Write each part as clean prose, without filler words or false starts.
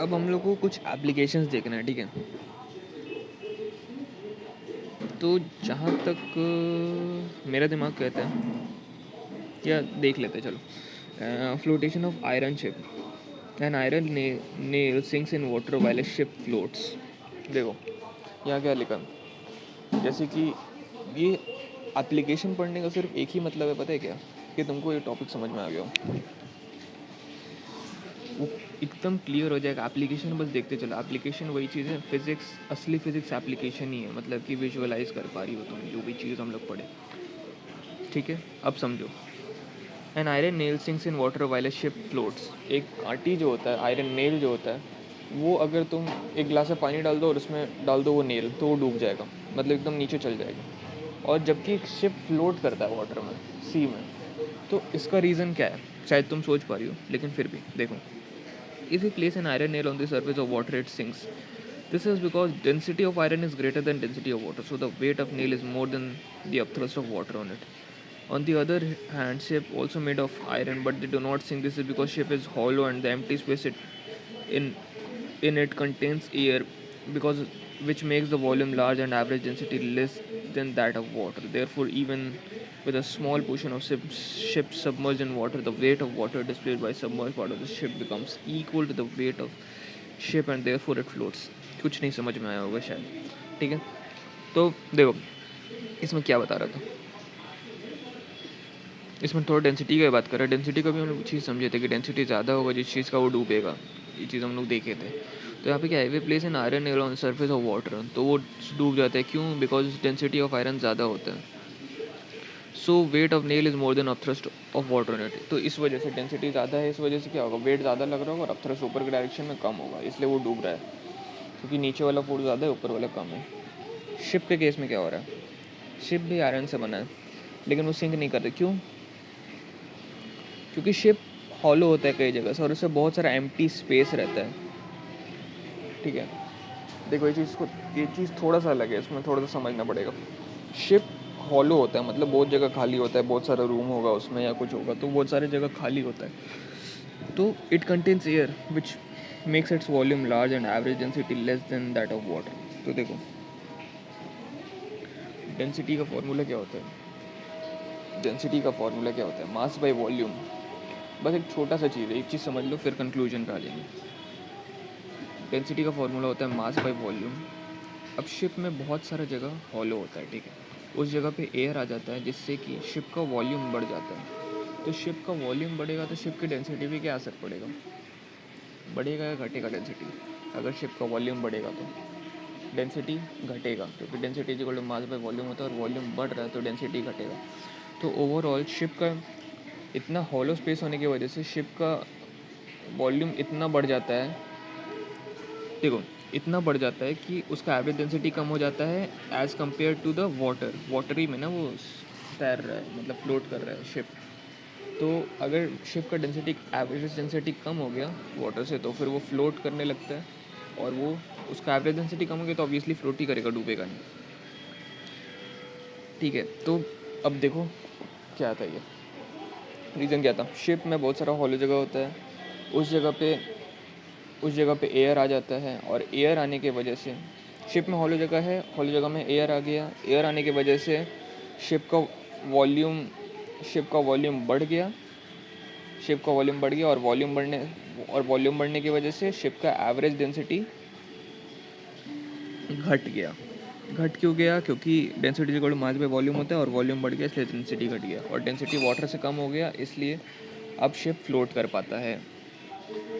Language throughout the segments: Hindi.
अब हम लोग को कुछ एप्लीकेशंस देखना है, ठीक है। तो जहाँ तक मेरा दिमाग कहता है, या देख लेते हैं, चलो। Flotation of iron ship, N iron nail sinks in water while A ship floats. देखो यहाँ क्या लिखा, जैसे कि ये एप्लीकेशन पढ़ने का सिर्फ एक ही मतलब है, पता है क्या, कि तुमको ये टॉपिक समझ में आ गया हो, वो एकदम क्लियर हो जाएगा। एप्लीकेशन बस देखते चलो, एप्लीकेशन वही चीज़ है, फिजिक्स, असली फिजिक्स एप्लीकेशन ही है, मतलब कि विजुअलाइज कर पा रही हो तुम जो भी चीज़ हम लोग पढ़े, ठीक है। अब समझो, N iron nail sinks in water while A ship floats. एक कांटी जो होता है, आयरन नेल जो होता है, वो अगर तुम एक गिलास में पानी डाल दो और उसमें डाल दो वो नेल, तो वो डूब जाएगा, मतलब एकदम नीचे चल जाएगा। और जबकि एक शिप फ्लोट करता है वाटर में, सी में, तो इसका रीज़न क्या है, शायद तुम सोच पा रही हो, लेकिन फिर भी देखो। If you place an iron nail on the surface of water, it sinks. This is because density of iron is greater than density of water, so the weight of nail is more than the upthrust of water on it. On the other hand, ship also made of iron, but they do not sink. This is because ship is hollow and the empty space in in it contains air, because which makes the volume large and average density less than that of water. Therefore, even with a small portion of ship submerged in water, the weight of water displayed by submerged part of the ship becomes equal to the weight of ship and therefore it floats. कुछ नहीं समझ में आया होगा शायद, ठीक है। तो देखो इसमें क्या बता रहा था, इसमें थोड़ा डेंसिटी की बात कर रहा है। डेंसिटी का भी हम लोग चीज़ समझे थे कि डेंसिटी ज़्यादा होगा जिस चीज़ का वो डूबेगा, ये चीज़ हम लोग देखे थे। तो यहाँ पे क्या है, we place an iron nail on surface of water, तो वो डूब जाता है, क्यों, बिकॉज डेंसिटी ऑफ आयरन ज़्यादा होता है। So weight of nail is more than upthrust of water in it. तो इस वजह से डेंसिटी ज़्यादा है, इस वजह से क्या होगा, वेट ज़्यादा लग रहा होगा और अपथ्रस्ट ऊपर के डायरेक्शन में कम होगा, इसलिए वो डूब रहा है, क्योंकि नीचे वाला फोर्स ज़्यादा है, ऊपर वाला कम है। शिप के केस में क्या हो रहा है, शिप भी आयरन से बना है, लेकिन वो सिंक नहीं कर रहे, क्यों, क्योंकि शिप हॉलो होता है कई जगह से और उससे बहुत सारा एम्प्टी स्पेस रहता है, ठीक है। देखो ये चीज़ थोड़ा सा अलग है, इसमें थोड़ा सा समझना पड़ेगा। शिप हॉलो होता है, मतलब बहुत जगह खाली होता है, बहुत सारा रूम होगा उसमें या कुछ होगा, तो बहुत सारी जगह खाली होता है। तो it contains air which makes its volume large and average density less than that of water. तो देखो डेंसिटी का फॉर्मूला क्या होता है, डेंसिटी का फॉर्मूला क्या होता है, मास बाय वॉल्यूम। बस एक छोटा सा चीज़ है, एक चीज़ समझ लो फिर कंक्लूजन पे आ जाएंगे। डेंसिटी का फॉर्मूला होता है मास बाय वॉल्यूम। अब शिप में बहुत सारा जगह हॉलो होता है, ठीक है, उस जगह पे एयर आ जाता है जिससे कि शिप का वॉल्यूम बढ़ जाता है। तो शिप का वॉल्यूम बढ़ेगा तो शिप की डेंसिटी पे क्या असर पड़ेगा, बढ़ेगा या घटेगा डेंसिटी। अगर शिप का वॉल्यूम बढ़ेगा तो डेंसिटी घटेगा, क्योंकि density equal to mass by volume होता है और वॉल्यूम बढ़ रहा है तो डेंसिटी घटेगा। तो ओवरऑल शिप का इतना हॉलो स्पेस होने की वजह से शिप का वॉल्यूम इतना बढ़ जाता है, देखो इतना बढ़ जाता है कि उसका एवरेज डेंसिटी कम हो जाता है as compare to the water. वाटरी में ना वो तैर रहा है, मतलब फ्लोट कर रहा है शिप। तो अगर शिप का डेंसिटी, एवरेज डेंसिटी कम हो गया वाटर से, तो फिर वो फ्लोट करने लगता है, और वो उसका एवरेज डेंसिटी कम हो गया तो ऑब्वियसली फ्लोट ही करेगा, डूबेगा नहीं, ठीक है। तो अब देखो क्या था ये, रीज़न क्या था, शिप में बहुत सारा हॉलो जगह होता है, उस जगह पे एयर आ जाता है, और एयर आने की वजह से शिप में हॉलो जगह है, हॉलो जगह में एयर आ गया, एयर आने की वजह से शिप का वॉल्यूम शिप का वॉल्यूम बढ़ गया, शिप का वॉल्यूम बढ़ गया, और वॉल्यूम बढ़ने की वजह से शिप का एवरेज डेंसिटी घट गया। घट क्यों गया, क्योंकि density equal to mass by volume होता है और वॉल्यूम बढ़ गया इसलिए डेंसिटी घट गया, और डेंसिटी वाटर से कम हो गया इसलिए अब शिप फ्लोट कर पाता है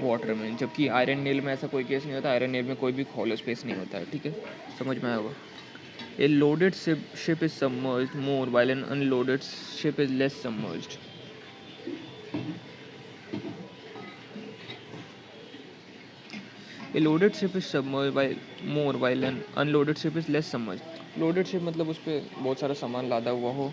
वाटर में। जबकि आयरन नेल में ऐसा कोई केस नहीं होता, आयरन नेल में कोई भी हॉलो स्पेस नहीं होता है, ठीक है, समझ में आया होगा। A loaded ship is submerged more while an unloaded ship is less submerged. A loaded ship is submerged by more while an unloaded ship is less submerged. Loaded ship मतलब उस पर बहुत सारा सामान लादा हुआ हो,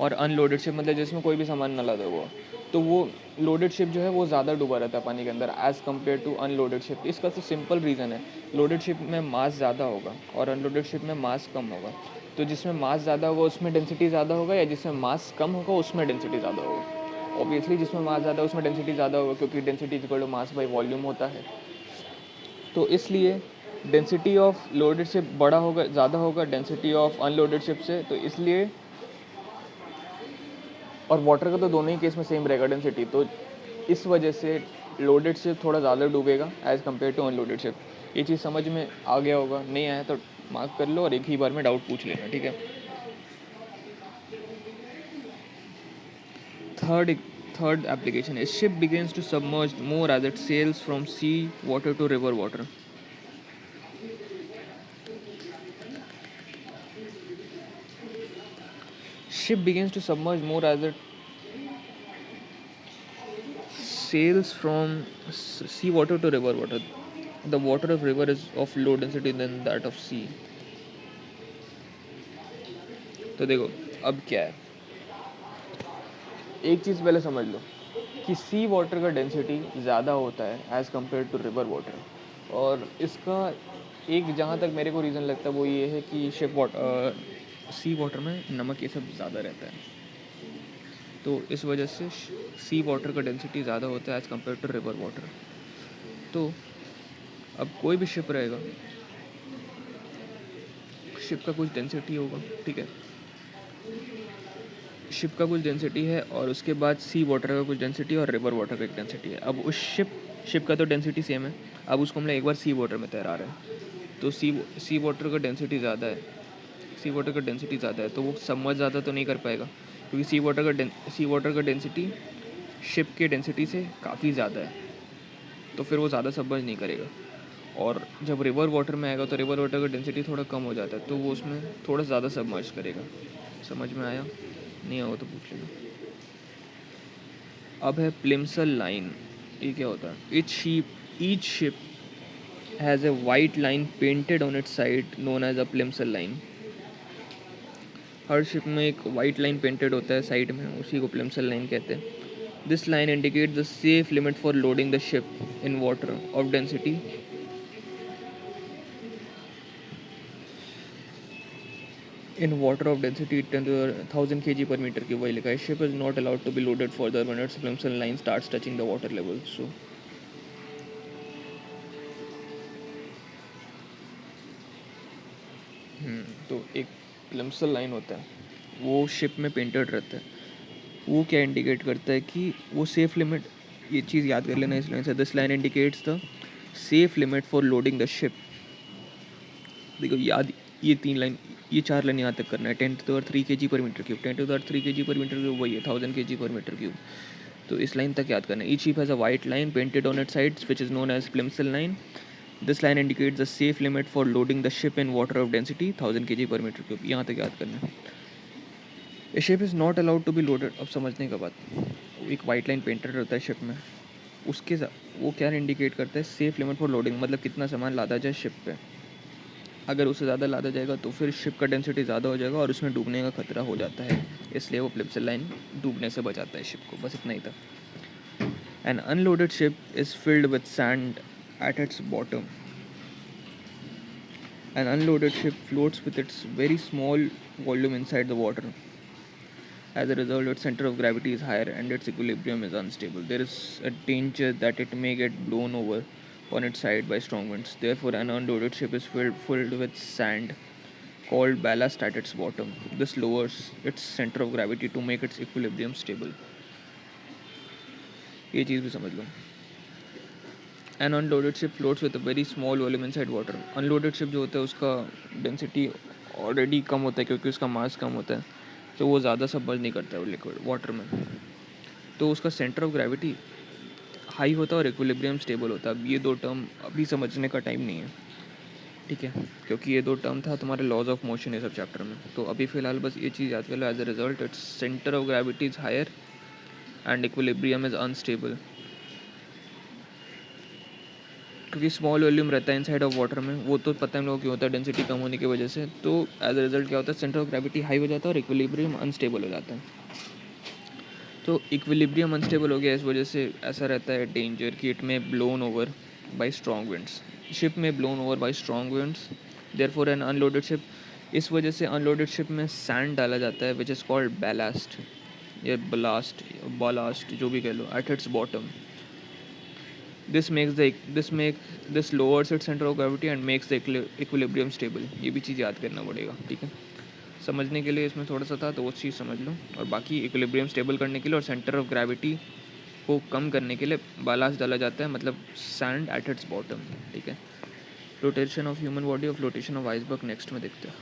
और अनलोडेड शिप मतलब जिसमें कोई भी सामान ना लादा हुआ, तो वो लोडेड शिप जो है वो ज़्यादा डूबा रहता है पानी के अंदर as compare to unloaded ship. इसका तो सिंपल रीज़न है, लोडेड शिप में मास ज़्यादा होगा और अनलोडेड शिप में मास कम होगा। तो जिसमें मास ज़्यादा होगा उसमें डेंसिटी ज़्यादा होगा, या जिसमें मास कम होगा उसमें डेंसिटी ज़्यादा होगा। ऑब्वियसली जिसमें मास ज़्यादा है उसमें डेंसिटी ज़्यादा होगा, क्योंकि density equal to mass by volume होता है। तो इसलिए डेंसिटी ऑफ लोडेड शिप बड़ा होगा, ज़्यादा होगा डेंसिटी ऑफ अनलोडेड शिप से, तो इसलिए, और वाटर का तो दोनों ही केस में सेम रहेगा डेंसिटी, तो इस वजह से लोडेड शिप थोड़ा ज़्यादा डूबेगा as compare to unloaded ship. ये चीज़ समझ में आ गया होगा, नहीं आया तो मार्क कर लो और एक ही बार में डाउट पूछ लेना, ठीक है। Third application is ship begins to submerge more as it sails from sea water to river water. Ship begins to submerge more as it sails from sea water to river water. The water of river is of low density than that of sea. तो देखो अब क्या है, एक चीज़ पहले समझ लो कि सी वाटर का डेंसिटी ज़्यादा होता है as compare to river water, और इसका एक जहाँ तक मेरे को रीज़न लगता है वो ये है कि सी वाटर में नमक ये सब ज़्यादा रहता है, तो इस वजह से सी वाटर का डेंसिटी ज़्यादा होता है as compare to river water. तो अब कोई भी शिप रहेगा, शिप का कुछ डेंसिटी होगा, ठीक है, शिप का कुछ डेंसिटी है और उसके बाद सी वाटर का कुछ डेंसिटी और रिवर वाटर का एक डेंसिटी है। अब उस शिप का तो डेंसिटी सेम है, अब उसको हम लोग एक बार सी वाटर में तैरा रहे हैं, तो सी वाटर का डेंसिटी ज़्यादा है, सी वाटर का डेंसिटी ज़्यादा है, तो वो सबमर्ज ज़्यादा तो नहीं कर पाएगा, क्योंकि सी वाटर का डेंसिटी शिप के डेंसिटी से काफ़ी ज़्यादा है, तो फिर वो ज़्यादा सबमर्ज नहीं करेगा। और जब रिवर वाटर में आएगा तो रिवर वाटर का डेंसिटी थोड़ा कम हो जाता है, तो वो उसमें थोड़ा ज़्यादा सबमर्ज करेगा। समझ में आया? नहीं आया तो पूछ लेना। अब है प्लिम्सल लाइन, ये क्या होता है? Each ship has a white line painted on its side known as a Plimsoll line. हर शिप में एक वाइट लाइन पेंटेड होता है साइड में, उसी को प्लिम्सल लाइन कहते हैं। This line indicate the safe limit for loading the ship in water of density in water of density 10 to the 1000 kg per meter cube, वही लिखा है। Ship is not allowed to be loaded further when its plimsoll line starts touching the water level. So तो एक प्लिम्सल लाइन होता है, वो शिप में पेंटेड रहता है, वो क्या इंडिकेट करता है कि वो सेफ लिमिट, ये चीज़ याद कर लेना इस लाइन से, this line indicates the safe limit for loading the ship. देखो याद, ये चार लाइन यहाँ तक करना है। 10 to the 3 kg per meter cube, 10 to the 3 kg per meter cube वही है 1000 kg per meter cube, तो इस लाइन तक याद करना है। Each ship has a white line painted on its sides which is known as plimsoll line. This line indicates the safe limit for loading the ship in water of density 1000 kg per meter cube, यहाँ तक याद करना है। A ship is not allowed to be loaded, अब समझने का बात, एक वाइट लाइन पेंटेड रहता है शिप में, उसके वो क्या इंडिकेट करता है? सेफ लिमिट फॉर लोडिंग, मतलब कितना सामान लादा जाए शिप पे। अगर उससे ज़्यादा लादा जाएगा तो फिर शिप का डेंसिटी ज़्यादा हो जाएगा और उसमें डूबने का खतरा हो जाता है, इसलिए वो प्लिम्सल लाइन डूबने से बचाता है शिप को। बस इतना ही था। An unloaded ship is filled with sand at its bottom. An unloaded ship floats with its very small volume inside the water. As a result, its center of gravity is higher and its equilibrium is unstable. There is a danger that it may get blown over on its side by strong winds. Therefore, an unloaded ship is filled with sand called ballast at its bottom. This lowers its center of gravity to make its equilibrium stable. ये चीज़ भी समझ लो। An unloaded ship floats with a very small volume inside water. Unloaded ship जो होता है उसका डेंसिटी ऑलरेडी कम होता है क्योंकि उसका मास कम होता है, तो वो ज़्यादा सबमर्ज नहीं करता है वो लिक्विड वाटर में, तो उसका सेंटर ऑफ ग्रेविटी हाई होता है और इक्विलिब्रियम स्टेबल होता है। अब ये दो टर्म अभी समझने का टाइम नहीं है, ठीक है, क्योंकि ये दो टर्म था तुम्हारे लॉज ऑफ मोशन ये सब चैप्टर में, तो अभी फ़िलहाल बस ये चीज़ याद कर लो। As a result its centre of gravity is higher and equilibrium is unstable, क्योंकि स्मॉल वॉल्यूम रहता है इनसाइड ऑफ वाटर में, वो तो पता है हम लोगों को क्यों होता है, डेंसिटी कम होने की वजह से। तो एज अ रिजल्ट क्या होता है? सेंटर ऑफ ग्रेविटी हाई हो जाता है और इक्विलिब्रियम अनस्टेबल हो जाता है। तो इक्विलिब्रियम अनस्टेबल हो गया, इस वजह से ऐसा रहता है डेंजर कि it may blown over by strong winds, ship may blown over by strong winds. Therefore an unloaded ship, इस वजह से अनलोडेड शिप में सैंड डाला जाता है विच इज़ कॉल्ड बैलास्ट या बलास्ट जो भी कह लो, at its bottom. This lowers its centre of gravity and makes the equilibrium stable. ये भी चीज़ याद करना पड़ेगा, ठीक है। समझने के लिए इसमें थोड़ा सा था, तो वो चीज़ समझ लो। और बाकी इक्विलिब्रियम स्टेबल करने के लिए और सेंटर ऑफ ग्रेविटी को कम करने के लिए बालास्ट डाला जाता है, मतलब सैंड एट इट्स बॉटम, ठीक है। फ्लोटेशन ऑफ ह्यूमन बॉडी और फ्लोटेशन ऑफ आइसबर्ग नेक्स्ट में देखते हैं।